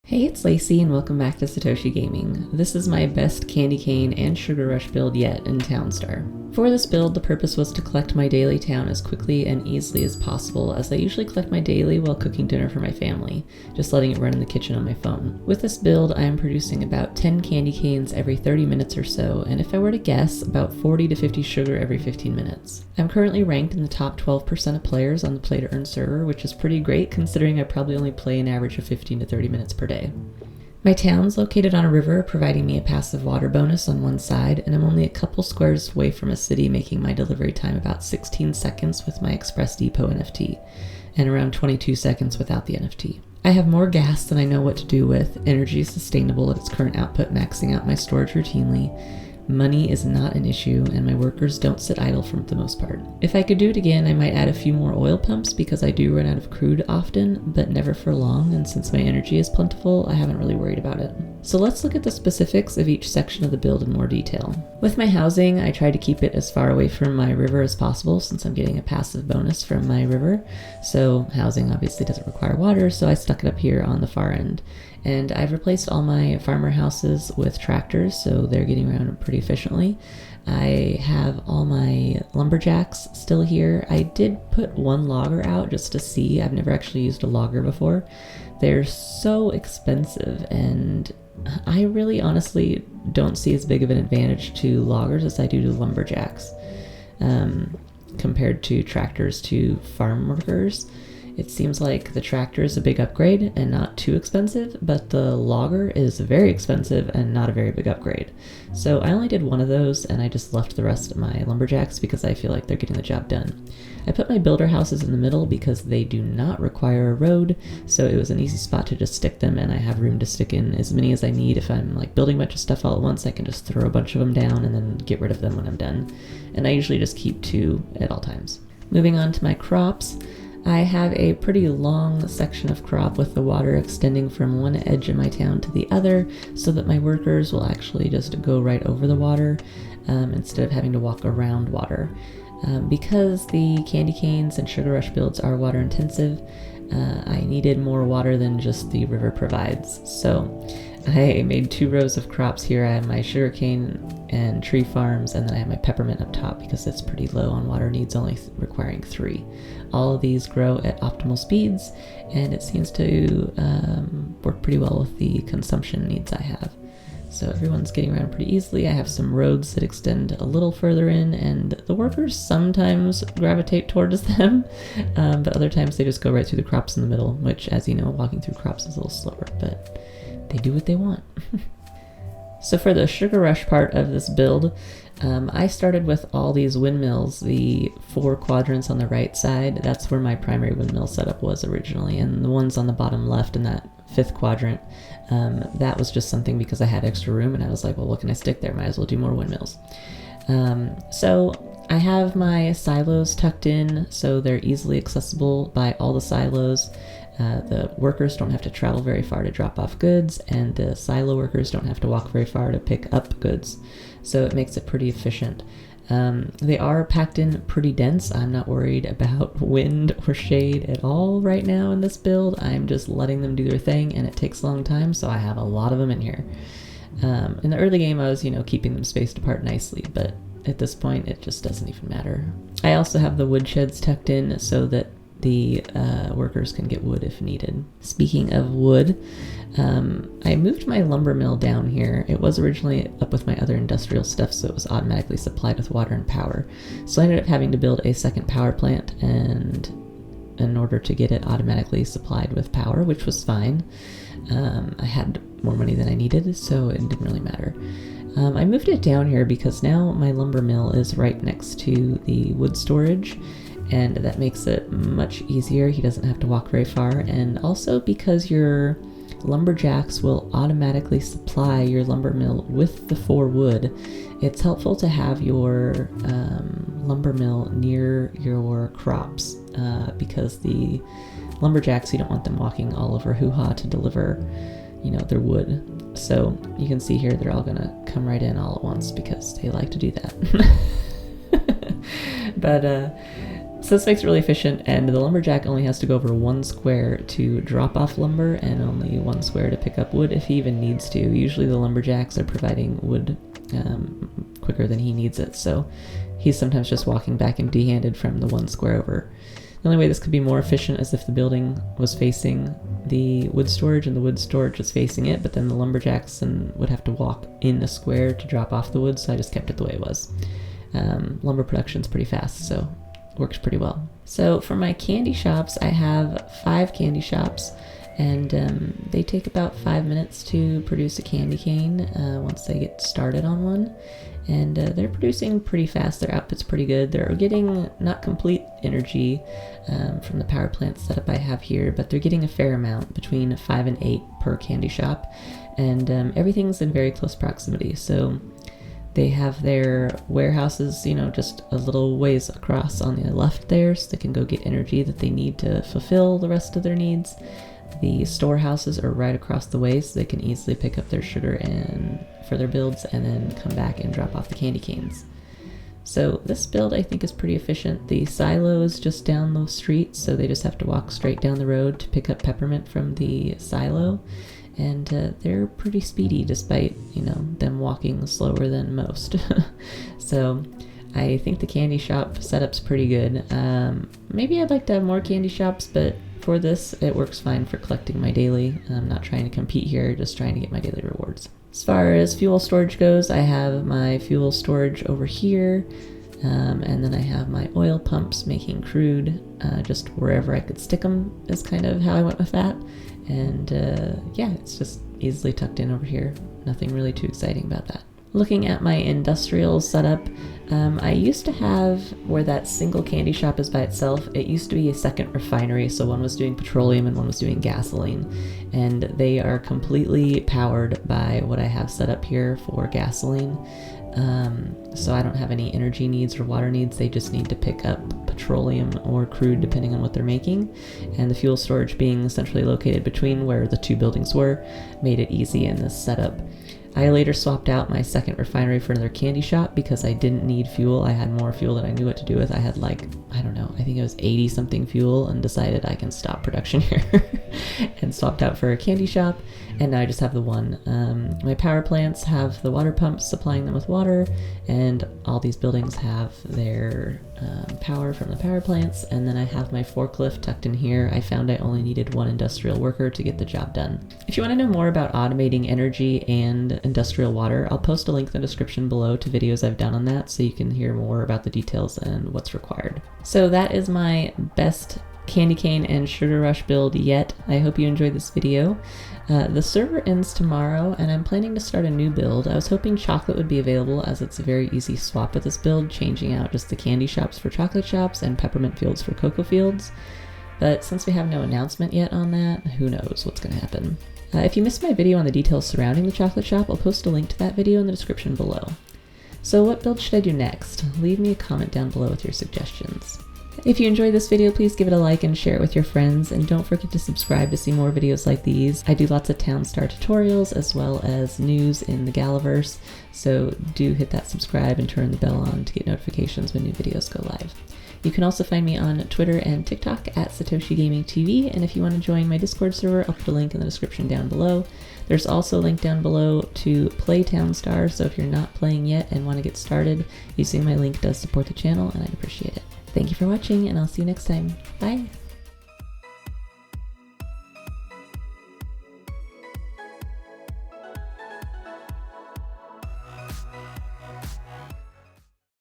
Hey, it's Lacey and welcome back to Satoshi Gaming. This is my best candy cane and sugar rush build yet in Townstar. For this build, the purpose was to collect my daily town as quickly and easily as possible, as I usually collect my daily while cooking dinner for my family, just letting it run in the kitchen on my phone. With this build, I am producing about 10 candy canes every 30 minutes or so, and if I were to guess, about 40 to 50 sugar every 15 minutes. I'm currently ranked in the top 12% of players on the Play to Earn server, which is pretty great considering I probably only play an average of 15 to 30 minutes per day. My town's located on a river, providing me a passive water bonus on one side, and I'm only a couple squares away from a city, making my delivery time about 16 seconds with my Express Depot NFT, and around 22 seconds without the NFT. I have more gas than I know what to do with, energy is sustainable at its current output, maxing out my storage routinely. Money is not an issue, and my workers don't sit idle for the most part. If I could do it again, I might add a few more oil pumps because I do run out of crude often, but never for long, and since my energy is plentiful, I haven't really worried about it. So let's look at the specifics of each section of the build in more detail. With my housing, I try to keep it as far away from my river as possible since I'm getting a passive bonus from my river. So housing obviously doesn't require water, so I stuck it up here on the far end. And I've replaced all my farmer houses with tractors, so they're getting around pretty efficiently. I have all my lumberjacks still here. I did put one logger out just to see. I've never actually used a logger before. They're so expensive, and I really honestly don't see as big of an advantage to loggers as I do to lumberjacks compared to tractors to farm workers. It seems like the tractor is a big upgrade and not too expensive, but the logger is very expensive and not a very big upgrade. So I only did one of those, and I just left the rest of my lumberjacks because I feel like they're getting the job done. I put my builder houses in the middle because they do not require a road, so it was an easy spot to just stick them, and I have room to stick in as many as I need. If I'm like building a bunch of stuff all at once, I can just throw a bunch of them down and then get rid of them when I'm done. And I usually just keep 2 at all times. Moving on to my crops. I have a pretty long section of crop with the water extending from one edge of my town to the other so that my workers will actually just go right over the water instead of having to walk around water. Because the candy canes and sugar rush builds are water intensive, I needed more water than just the river provides. So I made 2 rows of crops here. I have my sugarcane and tree farms, and then I have my peppermint up top because it's pretty low on water needs, only requiring 3. All of these grow at optimal speeds, and it seems to work pretty well with the consumption needs I have. So everyone's getting around pretty easily. I have some roads that extend a little further in, and the workers sometimes gravitate towards them, but other times they just go right through the crops in the middle, which, as you know, walking through crops is a little slower, but they do what they want. So for the sugar rush part of this build, I started with all these windmills, the 4 quadrants on the right side. That's where my primary windmill setup was originally, and the ones on the bottom left in that 5th quadrant, that was just something because I had extra room and I was like, well, what can I stick there? Might as well do more windmills. So I have my silos tucked in so they're easily accessible by all the silos. The workers don't have to travel very far to drop off goods, and the silo workers don't have to walk very far to pick up goods. So it makes it pretty efficient. They are packed in pretty dense. I'm not worried about wind or shade at all right now in this build. I'm just letting them do their thing, and it takes a long time, so I have a lot of them in here. In the early game, I was, keeping them spaced apart nicely, but at this point, it just doesn't even matter. I also have the wood sheds tucked in so that the workers can get wood if needed. Speaking of wood, I moved my lumber mill down here. It was originally up with my other industrial stuff, so it was automatically supplied with water and power. So I ended up having to build a second power plant, and in order to get it automatically supplied with power, which was fine. I had more money than I needed, so it didn't really matter. I moved it down here because now my lumber mill is right next to the wood storage, and that makes it much easier. He doesn't have to walk very far, and also because your lumberjacks will automatically supply your lumber mill with the 4 wood, it's helpful to have your lumber mill near your crops because the lumberjacks, you don't want them walking all over hoo-ha to deliver their wood. So you can see here they're all gonna come right in all at once because they like to do that. But So this makes it really efficient, and the lumberjack only has to go over 1 square to drop off lumber and only 1 square to pick up wood if he even needs to. Usually the lumberjacks are providing wood quicker than he needs it, so he's sometimes just walking back empty-handed from the 1 square over. The only way this could be more efficient is if the building was facing the wood storage and the wood storage was facing it, but then the lumberjacks would have to walk in a square to drop off the wood, so I just kept it the way it was. Lumber production's pretty fast, so works pretty well. So for my candy shops, I have 5 candy shops, and they take about 5 minutes to produce a candy cane once they get started on one. And they're producing pretty fast. Their output's pretty good. They're getting not complete energy from the power plant setup I have here, but they're getting a fair amount, between 5 and 8 per candy shop, and everything's in very close proximity. So they have their warehouses, just a little ways across on the left there, so they can go get energy that they need to fulfill the rest of their needs. The storehouses are right across the way, so they can easily pick up their sugar and for their builds and then come back and drop off the candy canes. So this build I think is pretty efficient. The silo is just down the street, so they just have to walk straight down the road to pick up peppermint from the silo. And they're pretty speedy despite, them walking slower than most. So I think the candy shop setup's pretty good. Maybe I'd like to have more candy shops, but for this, it works fine for collecting my daily. I'm not trying to compete here, just trying to get my daily rewards. As far as fuel storage goes, I have my fuel storage over here, and then I have my oil pumps making crude, just wherever I could stick them is kind of how I went with that. And yeah, it's just easily tucked in over here. Nothing really too exciting about that. Looking at my industrial setup, I used to have, where that single candy shop is by itself, it used to be a second refinery, so one was doing petroleum and one was doing gasoline, and they are completely powered by what I have set up here for gasoline. So I don't have any energy needs or water needs, they just need to pick up petroleum or crude depending on what they're making, and the fuel storage being centrally located between where the 2 buildings were made it easy in this setup. I later swapped out my second refinery for another candy shop because I didn't need fuel. I had more fuel than I knew what to do with. I had I think it was 80 something fuel, and decided I can stop production here and swapped out for a candy shop, and now I just have the one. My power plants have the water pumps supplying them with water, and all these buildings have their power from the power plants, and then I have my forklift tucked in here. I found I only needed 1 industrial worker to get the job done. If you want to know more about automating energy and industrial water, I'll post a link in the description below to videos I've done on that, so you can hear more about the details and what's required. So that is my best candy cane and sugar rush build yet. I hope you enjoyed this video. The server ends tomorrow, and I'm planning to start a new build. I was hoping chocolate would be available, as it's a very easy swap with this build, changing out just the candy shops for chocolate shops and peppermint fields for cocoa fields. But since we have no announcement yet on that, who knows what's going to happen. If you missed my video on the details surrounding the chocolate shop, I'll post a link to that video in the description below. So what build should I do next? Leave me a comment down below with your suggestions. If you enjoyed this video, please give it a like and share it with your friends, and don't forget to subscribe to see more videos like these. I do lots of Townstar tutorials as well as news in the Galaverse, so do hit that subscribe and turn the bell on to get notifications when new videos go live. You can also find me on Twitter and TikTok at SatoshiGamingTV, and if you want to join my Discord server, I'll put a link in the description down below. There's also a link down below to play Townstar, so if you're not playing yet and want to get started, using my link does support the channel, and I'd appreciate it. Thank you for watching, and I'll see you next time. Bye!